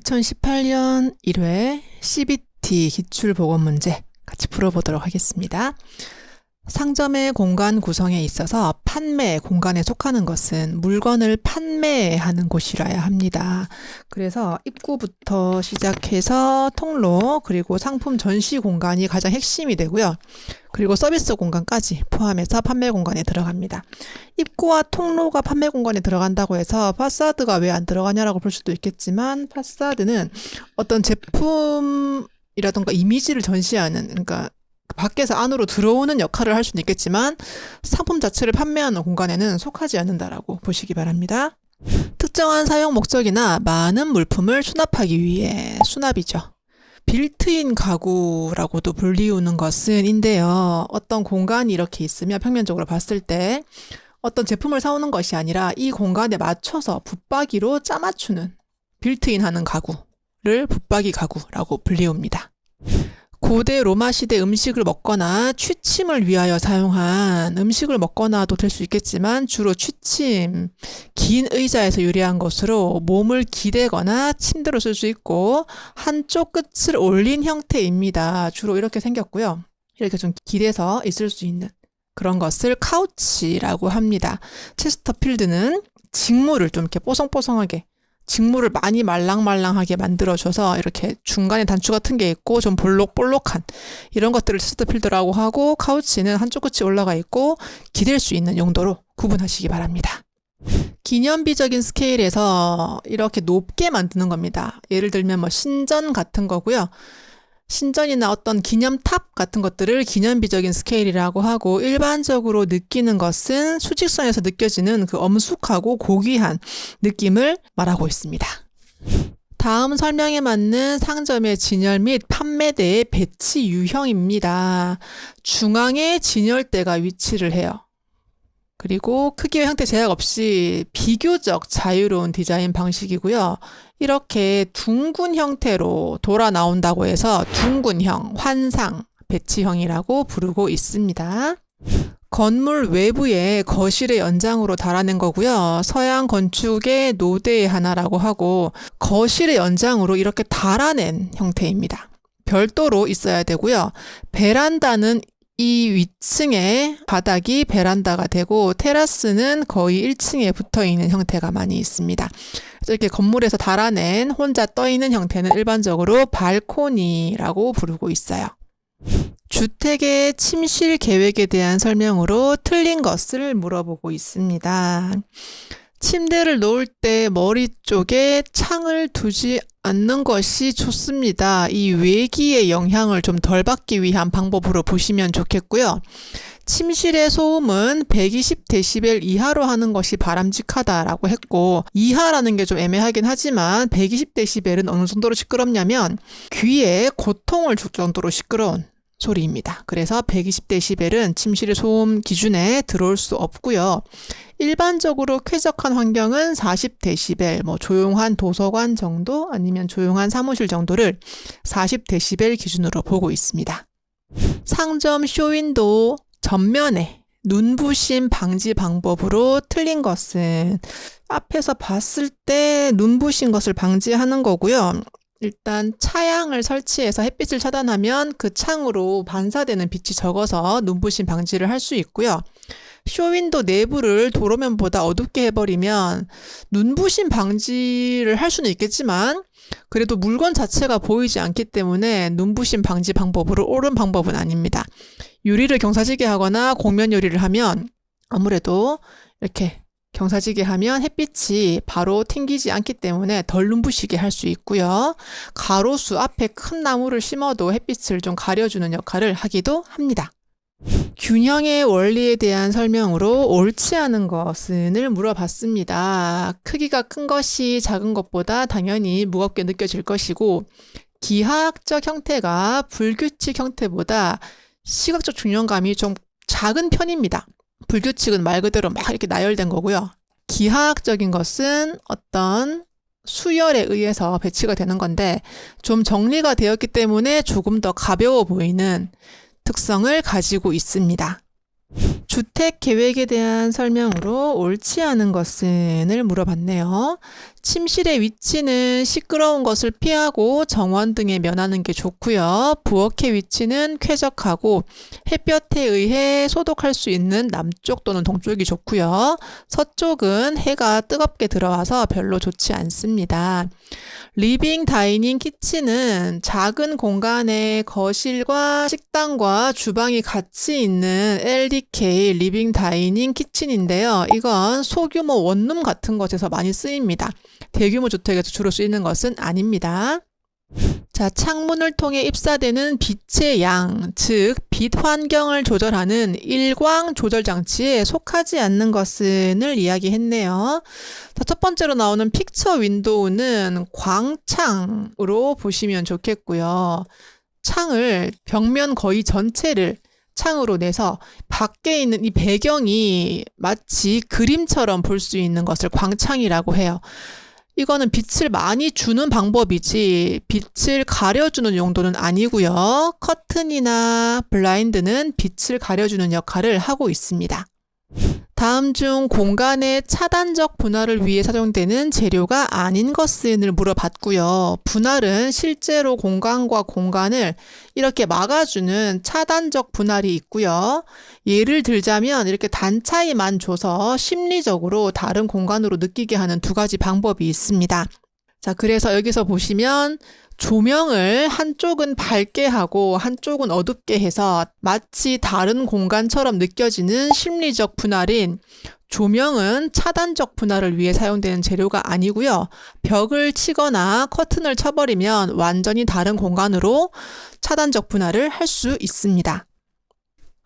2018년 1회 CBT 기출보건문제 같이 풀어보도록 하겠습니다. 상점의 공간 구성에 있어서 판매 공간에 속하는 것은 물건을 판매하는 곳이라야 합니다. 그래서 입구부터 시작해서 통로, 그리고 상품 전시 공간이 가장 핵심이 되고요. 그리고 서비스 공간까지 포함해서 판매 공간에 들어갑니다. 입구와 통로가 판매 공간에 들어간다고 해서 파사드가 왜 안 들어가냐라고 볼 수도 있겠지만, 파사드는 어떤 제품이라던가 이미지를 전시하는, 그러니까 밖에서 안으로 들어오는 역할을 할 수는 있겠지만 상품 자체를 판매하는 공간에는 속하지 않는다라고 보시기 바랍니다. 특정한 사용 목적이나 많은 물품을 수납하기 위해 수납이죠. 빌트인 가구라고도 불리우는 것은인데요. 어떤 공간이 이렇게 있으면 평면적으로 봤을 때 어떤 제품을 사오는 것이 아니라 이 공간에 맞춰서 붙박이로 짜맞추는 빌트인하는 가구를 붙박이 가구라고 불리웁니다. 고대 로마 시대 음식을 먹거나 취침을 위하여 사용한, 음식을 먹거나도 될 수 있겠지만 주로 취침, 긴 의자에서 유래한 것으로 몸을 기대거나 침대로 쓸 수 있고 한쪽 끝을 올린 형태입니다. 주로 이렇게 생겼고요. 이렇게 좀 기대서 있을 수 있는 그런 것을 카우치라고 합니다. 체스터필드는 직물을 좀 이렇게 뽀송뽀송하게, 직물을 많이 말랑말랑하게 만들어줘서 이렇게 중간에 단추 같은 게 있고 좀 볼록볼록한 이런 것들을 체스터필드라고 하고, 카우치는 한쪽 끝이 올라가 있고 기댈 수 있는 용도로 구분하시기 바랍니다. 기념비적인 스케일에서 이렇게 높게 만드는 겁니다. 예를 들면 신전 같은 거고요. 신전이나 어떤 기념탑 같은 것들을 기념비적인 스케일이라고 하고, 일반적으로 느끼는 것은 수직선에서 느껴지는 그 엄숙하고 고귀한 느낌을 말하고 있습니다. 다음 설명에 맞는 상점의 진열 및 판매대의 배치 유형입니다. 중앙에 진열대가 위치를 해요. 그리고 크기와 형태 제약 없이 비교적 자유로운 디자인 방식이고요. 이렇게 둥근 형태로 돌아 나온다고 해서 둥근형, 환상, 배치형이라고 부르고 있습니다. 건물 외부에 거실의 연장으로 달아낸 거고요. 서양 건축의 노대의 하나라고 하고, 거실의 연장으로 이렇게 달아낸 형태입니다. 별도로 있어야 되고요. 베란다는 이 위층에 바닥이 베란다가 되고, 테라스는 거의 1층에 붙어있는 형태가 많이 있습니다. 그래서 이렇게 건물에서 달아낸 혼자 떠있는 형태는 일반적으로 발코니라고 부르고 있어요. 주택의 침실 계획에 대한 설명으로 틀린 것을 물어보고 있습니다. 침대를 놓을 때 머리 쪽에 창을 두지 않는 것이 좋습니다. 이 외기의 영향을 좀 덜 받기 위한 방법으로 보시면 좋겠고요. 침실의 소음은 120dB 이하로 하는 것이 바람직하다라고 했고, 이하라는 게 좀 애매하긴 하지만 120dB은 어느 정도로 시끄럽냐면 귀에 고통을 줄 정도로 시끄러운 소리입니다. 그래서 120dB은 침실의 소음 기준에 들어올 수 없고요. 일반적으로 쾌적한 환경은 40dB, 조용한 도서관 정도 아니면 조용한 사무실 정도를 40dB 기준으로 보고 있습니다. 상점 쇼윈도우 전면에 눈부심 방지 방법으로 틀린 것은, 앞에서 봤을 때 눈부신 것을 방지하는 거고요. 일단 차양을 설치해서 햇빛을 차단하면 그 창으로 반사되는 빛이 적어서 눈부심 방지를 할 수 있고요. 쇼윈도 내부를 도로면보다 어둡게 해버리면 눈부심 방지를 할 수는 있겠지만 그래도 물건 자체가 보이지 않기 때문에 눈부심 방지 방법으로 옳은 방법은 아닙니다. 유리를 경사지게 하거나 곡면 유리를 하면 아무래도 이렇게 경사지게 하면 햇빛이 바로 튕기지 않기 때문에 덜 눈부시게 할 수 있고요. 가로수 앞에 큰 나무를 심어도 햇빛을 좀 가려주는 역할을 하기도 합니다. 균형의 원리에 대한 설명으로 옳지 않은 것은을 물어봤습니다. 크기가 큰 것이 작은 것보다 당연히 무겁게 느껴질 것이고, 기하학적 형태가 불규칙 형태보다 시각적 균형감이 좀 작은 편입니다. 불규칙은 말 그대로 막 이렇게 나열된 거고요. 기하학적인 것은 어떤 수열에 의해서 배치가 되는 건데, 좀 정리가 되었기 때문에 조금 더 가벼워 보이는 특성을 가지고 있습니다. 주택 계획에 대한 설명으로 옳지 않은 것은을 물어봤네요. 침실의 위치는 시끄러운 것을 피하고 정원 등에 면하는 게 좋고요. 부엌의 위치는 쾌적하고 햇볕에 의해 소독할 수 있는 남쪽 또는 동쪽이 좋고요. 서쪽은 해가 뜨겁게 들어와서 별로 좋지 않습니다. 리빙, 다이닝, 키친은 작은 공간에 거실과 식당과 주방이 같이 있는 LDK, 리빙, 다이닝, 키친인데요. 이건 소규모 원룸 같은 곳에서 많이 쓰입니다. 대규모 주택에서 주로 쓰이는 것은 아닙니다. 자, 창문을 통해 입사되는 빛의 양, 즉 빛 환경을 조절하는 일광 조절 장치에 속하지 않는 것은을 이야기했네요. 자, 첫 번째로 나오는 픽처 윈도우는 광창으로 보시면 좋겠고요. 창을 벽면 거의 전체를 창으로 내서 밖에 있는 이 배경이 마치 그림처럼 볼 수 있는 것을 광창이라고 해요. 이거는 빛을 많이 주는 방법이지 빛을 가려주는 용도는 아니고요. 커튼이나 블라인드는 빛을 가려주는 역할을 하고 있습니다. 다음 중 공간의 차단적 분할을 위해 사용되는 재료가 아닌 것은을 물어봤고요. 분할은 실제로 공간과 공간을 이렇게 막아주는 차단적 분할이 있고요. 예를 들자면 이렇게 단차이만 줘서 심리적으로 다른 공간으로 느끼게 하는 두 가지 방법이 있습니다. 자, 그래서 여기서 보시면 조명을 한쪽은 밝게 하고 한쪽은 어둡게 해서 마치 다른 공간처럼 느껴지는 심리적 분할인 조명은 차단적 분할을 위해 사용되는 재료가 아니고요. 벽을 치거나 커튼을 쳐버리면 완전히 다른 공간으로 차단적 분할을 할 수 있습니다.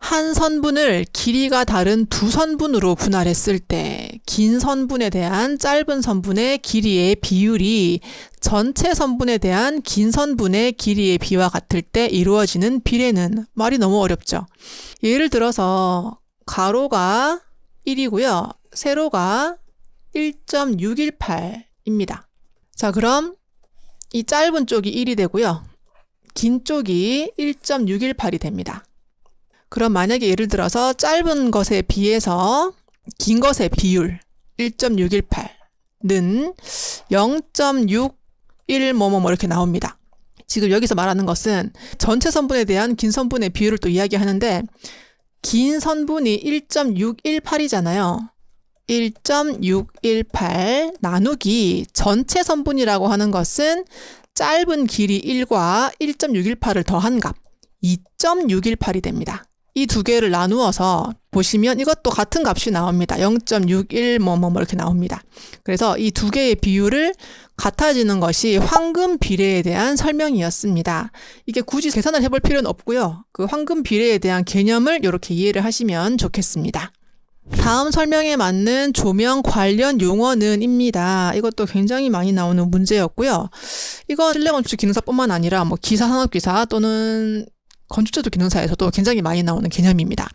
한 선분을 길이가 다른 두 선분으로 분할했을 때 긴 선분에 대한 짧은 선분의 길이의 비율이 전체 선분에 대한 긴 선분의 길이의 비와 같을 때 이루어지는 비례는, 말이 너무 어렵죠. 예를 들어서 가로가 1이고요. 세로가 1.618입니다. 자, 그럼 이 짧은 쪽이 1이 되고요. 긴 쪽이 1.618이 됩니다. 그럼 만약에 예를 들어서 짧은 것에 비해서 긴 것의 비율 1.618는 0.61 뭐뭐 이렇게 나옵니다. 지금 여기서 말하는 것은 전체 선분에 대한 긴 선분의 비율을 또 이야기하는데 긴 선분이 1.618이잖아요. 1.618 나누기 전체 선분이라고 하는 것은 짧은 길이 1과 1.618을 더한 값 2.618이 됩니다. 이 두 개를 나누어서 보시면 이것도 같은 값이 나옵니다. 0.61 뭐뭐 이렇게 나옵니다. 그래서 이 두 개의 비율을 같아지는 것이 황금 비례에 대한 설명이었습니다. 이게 굳이 계산을 해볼 필요는 없고요. 그 황금 비례에 대한 개념을 이렇게 이해를 하시면 좋겠습니다. 다음 설명에 맞는 조명 관련 용어는입니다. 이것도 굉장히 많이 나오는 문제였고요. 이거 실내건축 기능사뿐만 아니라 뭐 기사, 산업기사 또는 건축제도 기능사에서도 굉장히 많이 나오는 개념입니다.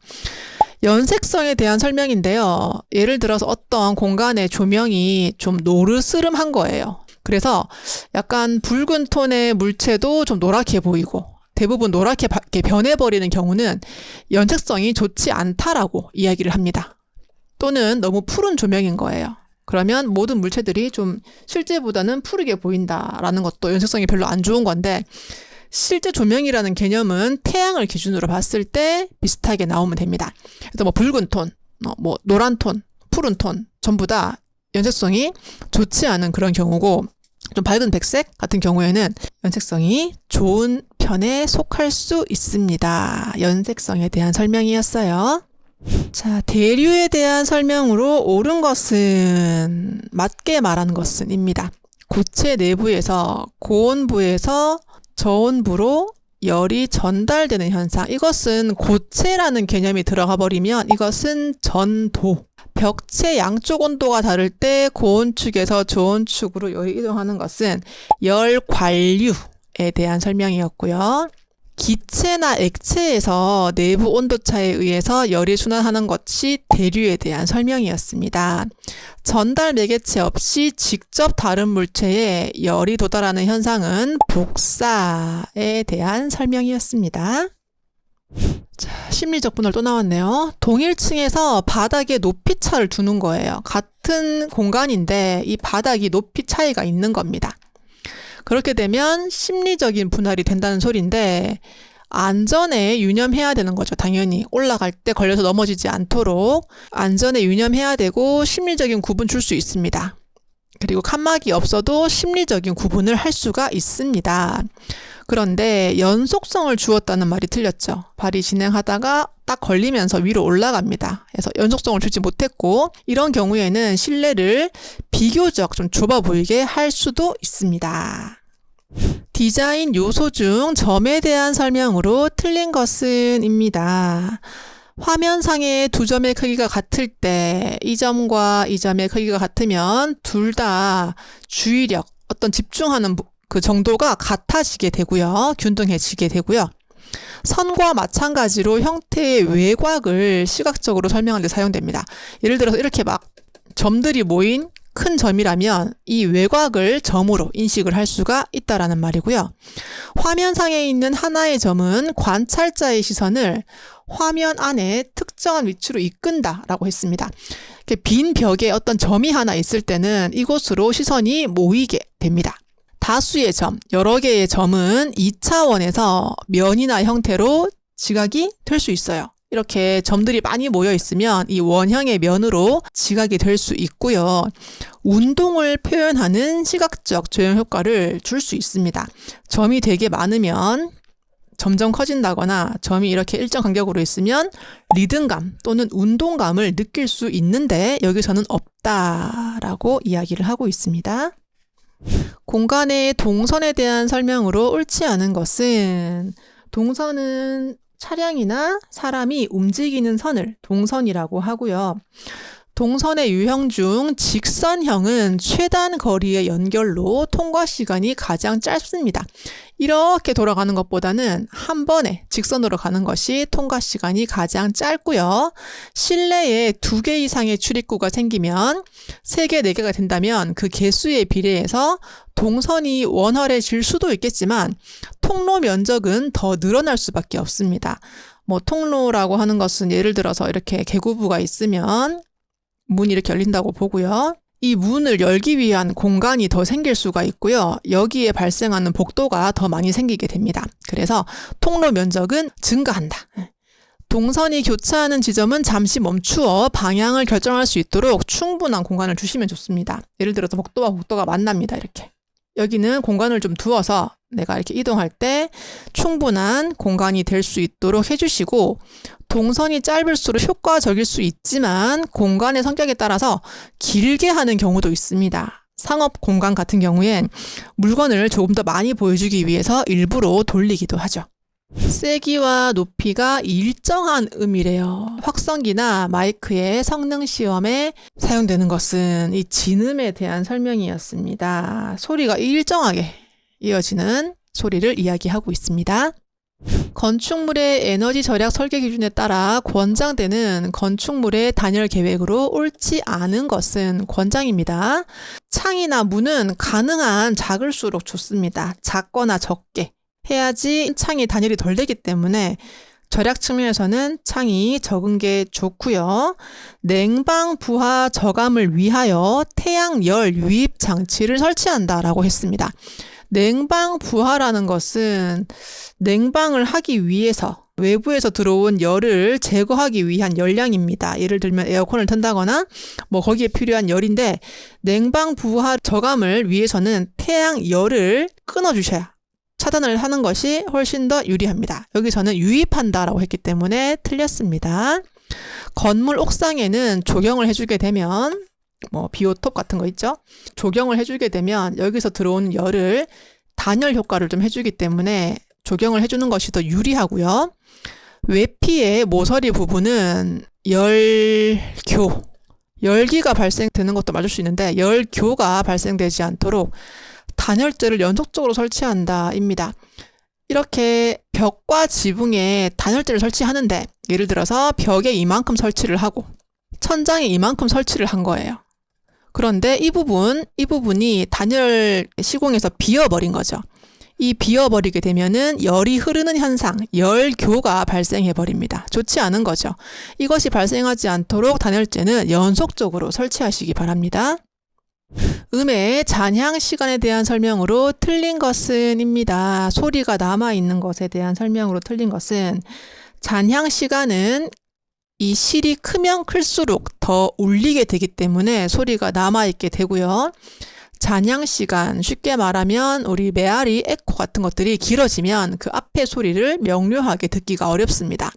연색성에 대한 설명인데요. 예를 들어서 어떤 공간의 조명이 좀 노르스름한 거예요. 그래서 약간 붉은 톤의 물체도 좀 노랗게 보이고 대부분 노랗게 변해버리는 경우는 연색성이 좋지 않다라고 이야기를 합니다. 또는 너무 푸른 조명인 거예요. 그러면 모든 물체들이 좀 실제보다는 푸르게 보인다라는 것도 연색성이 별로 안 좋은 건데 실제 조명이라는 개념은 태양을 기준으로 봤을 때 비슷하게 나오면 됩니다. 그래서 뭐 붉은 톤, 뭐 노란 톤, 푸른 톤 전부 다 연색성이 좋지 않은 그런 경우고 좀 밝은 백색 같은 경우에는 연색성이 좋은 편에 속할 수 있습니다. 연색성에 대한 설명이었어요. 자, 대류에 대한 설명으로 옳은 것은 맞게 말한 것은입니다. 고체 내부에서 고온부에서 저온부로 열이 전달되는 현상. 이것은 고체라는 개념이 들어가 버리면 이것은 전도. 벽체 양쪽 온도가 다를 때 고온축에서 저온축으로 열이 이동하는 것은 열관류에 대한 설명이었고요. 기체나 액체에서 내부 온도차에 의해서 열이 순환하는 것이 대류에 대한 설명이었습니다. 전달 매개체 없이 직접 다른 물체에 열이 도달하는 현상은 복사에 대한 설명이었습니다. 자, 심리적 분할 또 나왔네요. 동일층에서 바닥에 높이 차를 두는 거예요. 같은 공간인데 이 바닥이 높이 차이가 있는 겁니다. 그렇게 되면 심리적인 분할이 된다는 소리인데 안전에 유념해야 되는 거죠. 당연히 올라갈 때 걸려서 넘어지지 않도록 안전에 유념해야 되고 심리적인 구분 줄 수 있습니다. 그리고 칸막이 없어도 심리적인 구분을 할 수가 있습니다. 그런데 연속성을 주었다는 말이 틀렸죠. 발이 진행하다가 딱 걸리면서 위로 올라갑니다. 그래서 연속성을 주지 못했고 이런 경우에는 실내를 비교적 좀 좁아 보이게 할 수도 있습니다. 디자인 요소 중 점에 대한 설명으로 틀린 것은 입니다. 화면상의 두 점의 크기가 같을 때 이 점과 이 점의 크기가 같으면 둘 다 주의력, 어떤 집중하는 그 정도가 같아지게 되고요. 균등해지게 되고요. 선과 마찬가지로 형태의 외곽을 시각적으로 설명하는 데 사용됩니다. 예를 들어서 이렇게 막 점들이 모인 큰 점이라면 이 외곽을 점으로 인식을 할 수가 있다라는 말이고요. 화면상에 있는 하나의 점은 관찰자의 시선을 화면 안에 특정한 위치로 이끈다라고 했습니다. 빈 벽에 어떤 점이 하나 있을 때는 이곳으로 시선이 모이게 됩니다. 다수의 점, 여러 개의 점은 2차원에서 면이나 형태로 지각이 될 수 있어요. 이렇게 점들이 많이 모여 있으면 이 원형의 면으로 지각이 될 수 있고요. 운동을 표현하는 시각적 조형 효과를 줄 수 있습니다. 점이 되게 많으면 점점 커진다거나 점이 이렇게 일정 간격으로 있으면 리듬감 또는 운동감을 느낄 수 있는데 여기서는 없다라고 이야기를 하고 있습니다. 공간의 동선에 대한 설명으로 옳지 않은 것은 동선은 차량이나 사람이 움직이는 선을 동선이라고 하고요. 동선의 유형 중 직선형은 최단 거리의 연결로 통과 시간이 가장 짧습니다. 이렇게 돌아가는 것보다는 한 번에 직선으로 가는 것이 통과 시간이 가장 짧고요. 실내에 2개 이상의 출입구가 생기면 3개, 4개가 된다면 그 개수에 비례해서 동선이 원활해질 수도 있겠지만 통로 면적은 더 늘어날 수밖에 없습니다. 통로라고 하는 것은 예를 들어서 이렇게 개구부가 있으면 문이 이렇게 열린다고 보고요. 이 문을 열기 위한 공간이 더 생길 수가 있고요. 여기에 발생하는 복도가 더 많이 생기게 됩니다. 그래서 통로 면적은 증가한다. 동선이 교차하는 지점은 잠시 멈추어 방향을 결정할 수 있도록 충분한 공간을 주시면 좋습니다. 예를 들어서 복도와 복도가 만납니다. 이렇게. 여기는 공간을 좀 두어서 내가 이렇게 이동할 때 충분한 공간이 될 수 있도록 해주시고 동선이 짧을수록 효과적일 수 있지만 공간의 성격에 따라서 길게 하는 경우도 있습니다. 상업 공간 같은 경우엔 물건을 조금 더 많이 보여주기 위해서 일부러 돌리기도 하죠. 세기와 높이가 일정한 음이래요. 확성기나 마이크의 성능 시험에 사용되는 것은 이 진음에 대한 설명이었습니다. 소리가 일정하게 이어지는 소리를 이야기하고 있습니다. 건축물의 에너지 절약 설계 기준에 따라 권장되는 건축물의 단열 계획으로 옳지 않은 것은 권장입니다. 창이나 문은 가능한 작을수록 좋습니다. 작거나 적게 해야지 창이 단열이 덜 되기 때문에 절약 측면에서는 창이 적은 게 좋고요. 냉방 부하 저감을 위하여 태양열 유입 장치를 설치한다라고 했습니다. 냉방 부하라는 것은 냉방을 하기 위해서 외부에서 들어온 열을 제거하기 위한 열량입니다. 예를 들면 에어컨을 튼다거나 거기에 필요한 열인데 냉방 부하 저감을 위해서는 태양열을 끊어주셔야 차단을 하는 것이 훨씬 더 유리합니다. 여기서는 유입한다라고 했기 때문에 틀렸습니다. 건물 옥상에는 조경을 해주게 되면 비오톱 같은 거 있죠? 조경을 해주게 되면 여기서 들어오는 열을 단열 효과를 좀 해주기 때문에 조경을 해주는 것이 더 유리하고요. 외피의 모서리 부분은 열기가 발생되는 것도 맞을 수 있는데 열교가 발생되지 않도록 단열재를 연속적으로 설치한다입니다. 이렇게 벽과 지붕에 단열재를 설치하는데 예를 들어서 벽에 이만큼 설치를 하고 천장에 이만큼 설치를 한 거예요. 그런데 이 부분이 단열 시공에서 비어버린 거죠. 이 비워버리게 되면은 열이 흐르는 현상, 열교가 발생해 버립니다. 좋지 않은 거죠. 이것이 발생하지 않도록 단열재는 연속적으로 설치하시기 바랍니다. 음의 잔향 시간에 대한 설명으로 틀린 것은입니다. 소리가 남아있는 것에 대한 설명으로 틀린 것은 잔향 시간은 이 실이 크면 클수록 더 울리게 되기 때문에 소리가 남아있게 되고요. 잔향 시간, 쉽게 말하면 우리 메아리, 에코 같은 것들이 길어지면 그 앞의 소리를 명료하게 듣기가 어렵습니다.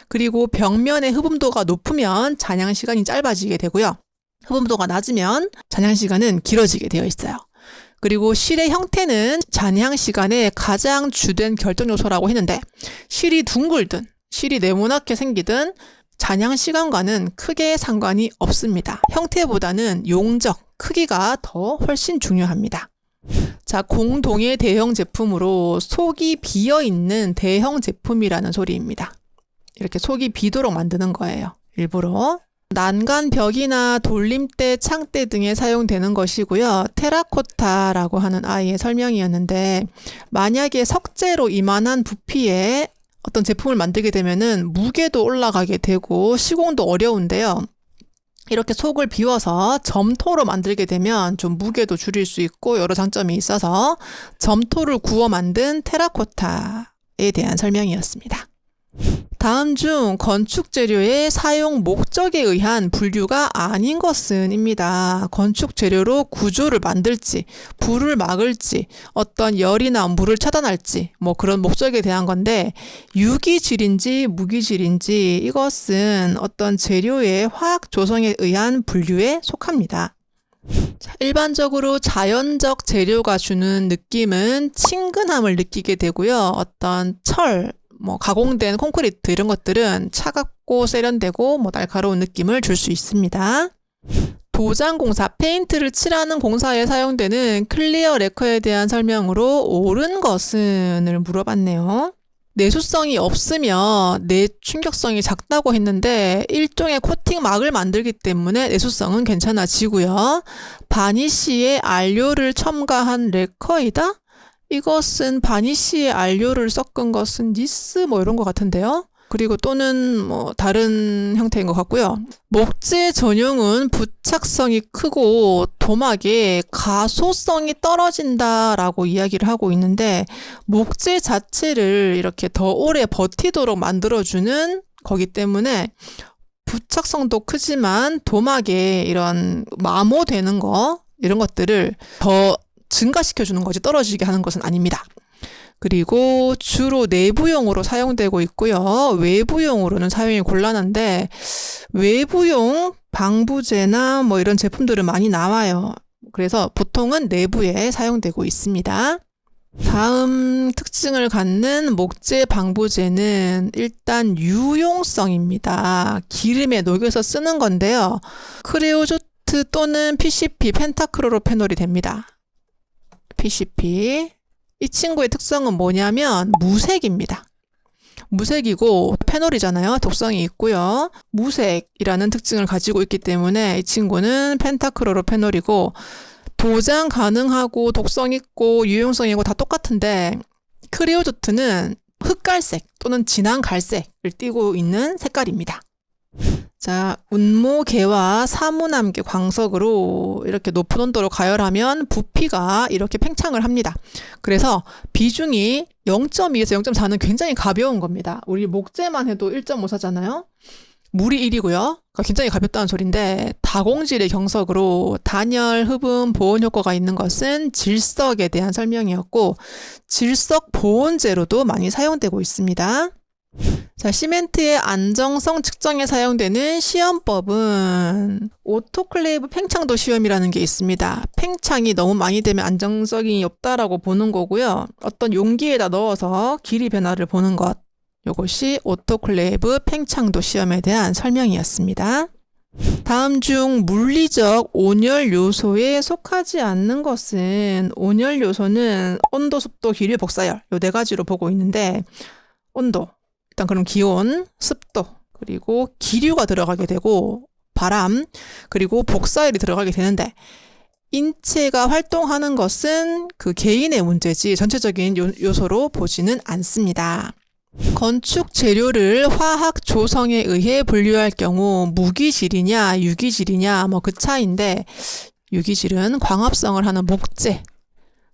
그리고 벽면의 흡음도가 높으면 잔향 시간이 짧아지게 되고요. 흡음도가 낮으면 잔향 시간은 길어지게 되어 있어요. 그리고 실의 형태는 잔향 시간의 가장 주된 결정 요소라고 했는데 실이 둥글든 실이 네모나게 생기든 잔향 시간과는 크게 상관이 없습니다. 형태보다는 용적, 크기가 더 훨씬 중요합니다. 자, 공동의 대형 제품으로 속이 비어있는 대형 제품이라는 소리입니다. 이렇게 속이 비도록 만드는 거예요. 일부러. 난간 벽이나 돌림대, 창대 등에 사용되는 것이고요. 테라코타라고 하는 아이의 설명이었는데 만약에 석재로 이만한 부피에 어떤 제품을 만들게 되면은 무게도 올라가게 되고 시공도 어려운데요. 이렇게 속을 비워서 점토로 만들게 되면 좀 무게도 줄일 수 있고 여러 장점이 있어서 점토를 구워 만든 테라코타에 대한 설명이었습니다. 다음 중 건축 재료의 사용 목적에 의한 분류가 아닌 것은입니다. 건축 재료로 구조를 만들지, 불을 막을지, 어떤 열이나 물을 차단할지, 뭐 그런 목적에 대한 건데 유기질인지 무기질인지 이것은 어떤 재료의 화학 조성에 의한 분류에 속합니다. 일반적으로 자연적 재료가 주는 느낌은 친근함을 느끼게 되고요. 어떤 철, 가공된 콘크리트 이런 것들은 차갑고 세련되고 날카로운 느낌을 줄 수 있습니다. 도장 공사, 페인트를 칠하는 공사에 사용되는 클리어 레커에 대한 설명으로 옳은 것은을 물어봤네요. 내수성이 없으면 내충격성이 작다고 했는데 일종의 코팅막을 만들기 때문에 내수성은 괜찮아지고요. 바니쉬에 안료를 첨가한 레커이다? 이것은 바니쉬에 안료를 섞은 것은 니스 이런 것 같은데요. 그리고 또는 다른 형태인 것 같고요. 목재 전용은 부착성이 크고 도막에 가소성이 떨어진다라고 이야기를 하고 있는데 목재 자체를 이렇게 더 오래 버티도록 만들어주는 거기 때문에 부착성도 크지만 도막에 이런 마모되는 거 이런 것들을 더 증가시켜주는 거지 떨어지게 하는 것은 아닙니다. 그리고 주로 내부용으로 사용되고 있고요. 외부용으로는 사용이 곤란한데 외부용 방부제나 이런 제품들은 많이 나와요. 그래서 보통은 내부에 사용되고 있습니다. 다음 특징을 갖는 목재 방부제는 일단 유용성입니다. 기름에 녹여서 쓰는 건데요. 크레오조트 또는 PCP, 펜타크로로페놀이 됩니다. PCP. 이 친구의 특성은 뭐냐면 무색입니다. 무색이고 페놀이잖아요. 독성이 있고요. 무색이라는 특징을 가지고 있기 때문에 이 친구는 펜타크로로페놀이고 도장 가능하고 독성 있고 유용성이고 다 똑같은데 크레오조트는 흑갈색 또는 진한 갈색을 띠고 있는 색깔입니다. 자, 운모계와 사무남계 광석으로 이렇게 높은 온도로 가열하면 부피가 이렇게 팽창을 합니다. 그래서 비중이 0.2에서 0.4는 굉장히 가벼운 겁니다. 우리 목재만 해도 1.54잖아요. 물이 1이고요. 그러니까 굉장히 가볍다는 소리인데 다공질의 경석으로 단열, 흡음, 보온 효과가 있는 것은 질석에 대한 설명이었고 질석 보온제로도 많이 사용되고 있습니다. 자, 시멘트의 안정성 측정에 사용되는 시험법은 오토클레이브 팽창도 시험이라는 게 있습니다. 팽창이 너무 많이 되면 안정성이 없다라고 보는 거고요. 어떤 용기에다 넣어서 길이 변화를 보는 것. 이것이 오토클레이브 팽창도 시험에 대한 설명이었습니다. 다음 중 물리적 온열 요소에 속하지 않는 것은 온열 요소는 온도, 습도, 기류, 복사열 요 네 가지로 보고 있는데 온도 일단 그럼 기온, 습도, 그리고 기류가 들어가게 되고 바람, 그리고 복사열이 들어가게 되는데 인체가 활동하는 것은 그 개인의 문제지 전체적인 요소로 보지는 않습니다. 건축 재료를 화학 조성에 의해 분류할 경우 무기질이냐 유기질이냐 뭐 그 차이인데, 유기질은 광합성을 하는 목재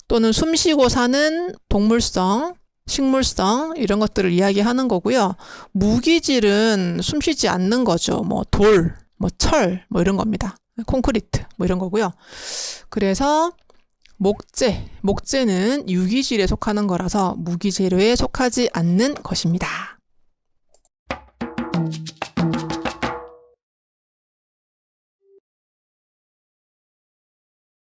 또는 숨쉬고 사는 동물성, 식물성 이런 것들을 이야기하는 거고요. 무기질은 숨쉬지 않는 거죠. 뭐 돌, 뭐 철, 뭐 이런 겁니다. 콘크리트 뭐 이런 거고요. 그래서 목재는 유기질에 속하는 거라서 무기재료에 속하지 않는 것입니다.